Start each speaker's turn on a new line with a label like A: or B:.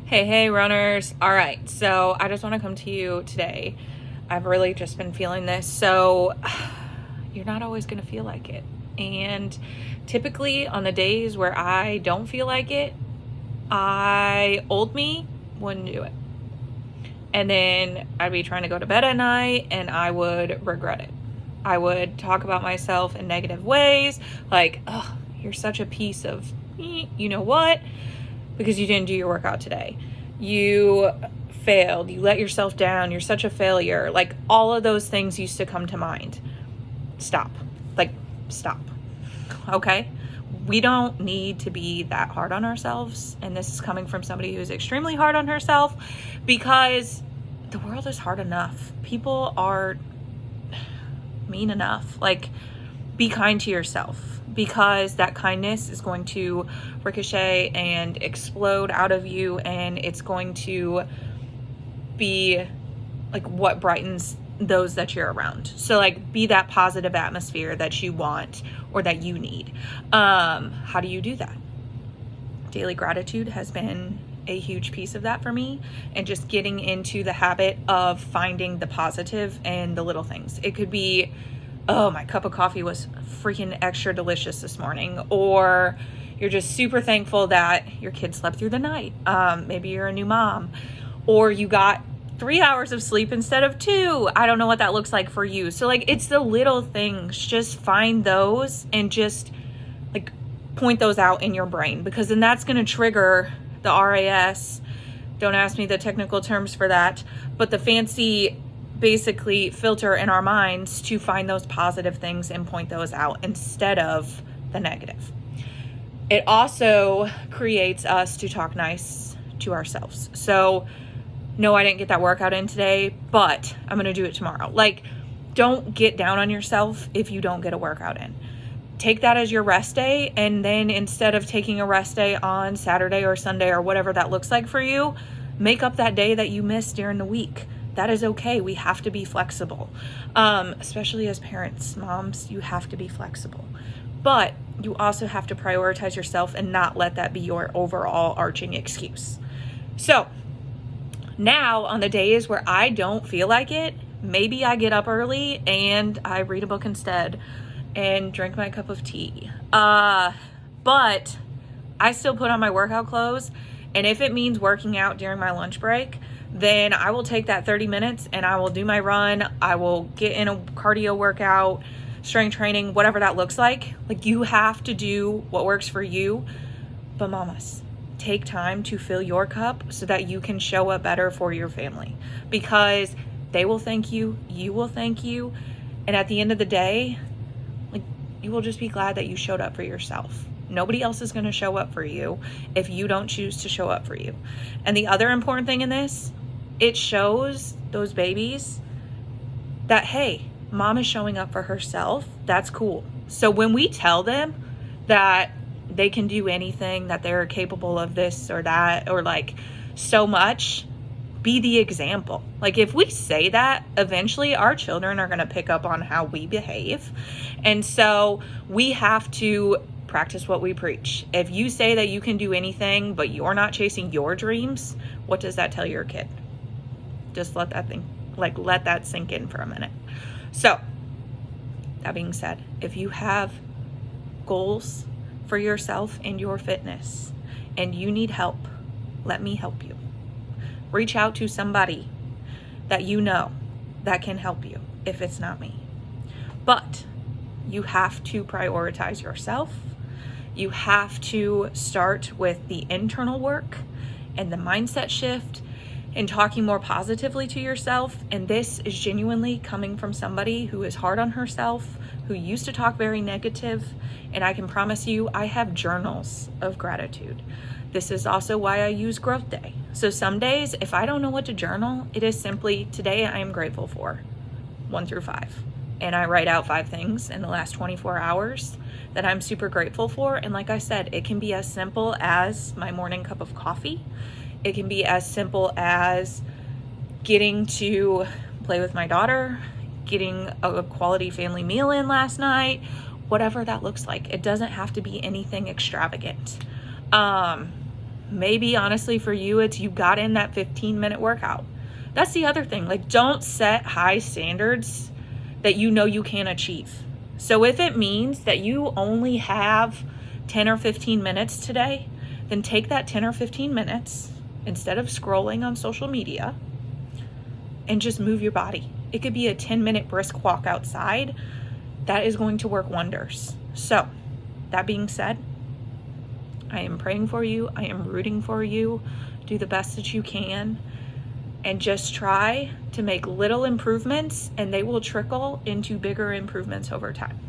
A: Hey, runners. All right, so I just want to come to you today. I've really just been feeling this. So you're not always going to feel like it. And typically on the days where I don't feel like it, old me wouldn't do it. And then I'd be trying to go to bed at night and I would regret it. I would talk about myself in negative ways, like, oh, you're such a piece of, you know what? Because you didn't do your workout today. You failed. You let yourself down. You're such a failure. Like, all of those things used to come to mind. Stop. Stop. Okay? We don't need to be that hard on ourselves. And this is coming from somebody who is extremely hard on herself, because the world is hard enough. People are mean enough. Like, be kind to yourself, because that kindness is going to ricochet and explode out of you, and it's going to be like what brightens those that you're around. So like, be that positive atmosphere that you want or that you need. How do you do that? Daily gratitude has been a huge piece of that for me, and just getting into the habit of finding the positive in the little things. It could be, oh, my cup of coffee was freaking extra delicious this morning. Or you're just super thankful that your kid slept through the night. Maybe you're a new mom, or you got 3 hours of sleep instead of 2. I don't know what that looks like for you. So like, it's the little things. Just find those and just like point those out in your brain, because then that's going to trigger the RAS. Don't ask me the technical terms for that, but the fancy basically filter in our minds to find those positive things and point those out instead of the negative. It also creates us to talk nice to ourselves. So, no, I didn't get that workout in today, but I'm going to do it tomorrow. Like, don't get down on yourself if you don't get a workout in. Take that as your rest day, and then instead of taking a rest day on Saturday or Sunday or whatever that looks like for you, make up that day that you missed during the week. That is okay. We have to be flexible. Especially as parents, moms, you have to be flexible. But you also have to prioritize yourself and not let that be your overall arching excuse. So now on the days where I don't feel like it, maybe I get up early and I read a book instead and drink my cup of tea. But I still put on my workout clothes. And if it means working out during my lunch break, then I will take that 30 minutes and I will do my run. I will get in a cardio workout, strength training, whatever that looks like. Like, you have to do what works for you. But mamas, take time to fill your cup so that you can show up better for your family, because they will thank you, you will thank you. And at the end of the day, like, you will just be glad that you showed up for yourself. Nobody else is going to show up for you if you don't choose to show up for you. And the other important thing in this, it shows those babies that, hey, mom is showing up for herself. That's cool. So when we tell them that they can do anything, that they're capable of this or that, or like so much, be the example. Like, if we say that, eventually our children are going to pick up on how we behave. And so we have to practice what we preach. If you say that you can do anything, but you're not chasing your dreams, what does that tell your kid? Just let that sink in for a minute. So, that being said, if you have goals for yourself and your fitness and you need help, let me help you. Reach out to somebody that you know that can help you if it's not me. But you have to prioritize yourself. You have to start with the internal work and the mindset shift and talking more positively to yourself. And this is genuinely coming from somebody who is hard on herself, who used to talk very negative. And I can promise you, I have journals of gratitude. This is also why I use Growth Day. So some days, if I don't know what to journal, it is simply, today I am grateful for 1 through 5. And I write out 5 things in the last 24 hours that I'm super grateful for. And like I said, it can be as simple as my morning cup of coffee. It can be as simple as getting to play with my daughter, getting a quality family meal in last night, whatever that looks like. It doesn't have to be anything extravagant. Maybe honestly for you, it's you got in that 15-minute workout. That's the other thing. Like, don't set high standards that you know you can't achieve. So if it means that you only have 10 or 15 minutes today, then take that 10 or 15 minutes instead of scrolling on social media and just move your body. It could be a 10-minute brisk walk outside. That is going to work wonders. So that being said, I am praying for you. I am rooting for you. Do the best that you can and just try to make little improvements, and they will trickle into bigger improvements over time.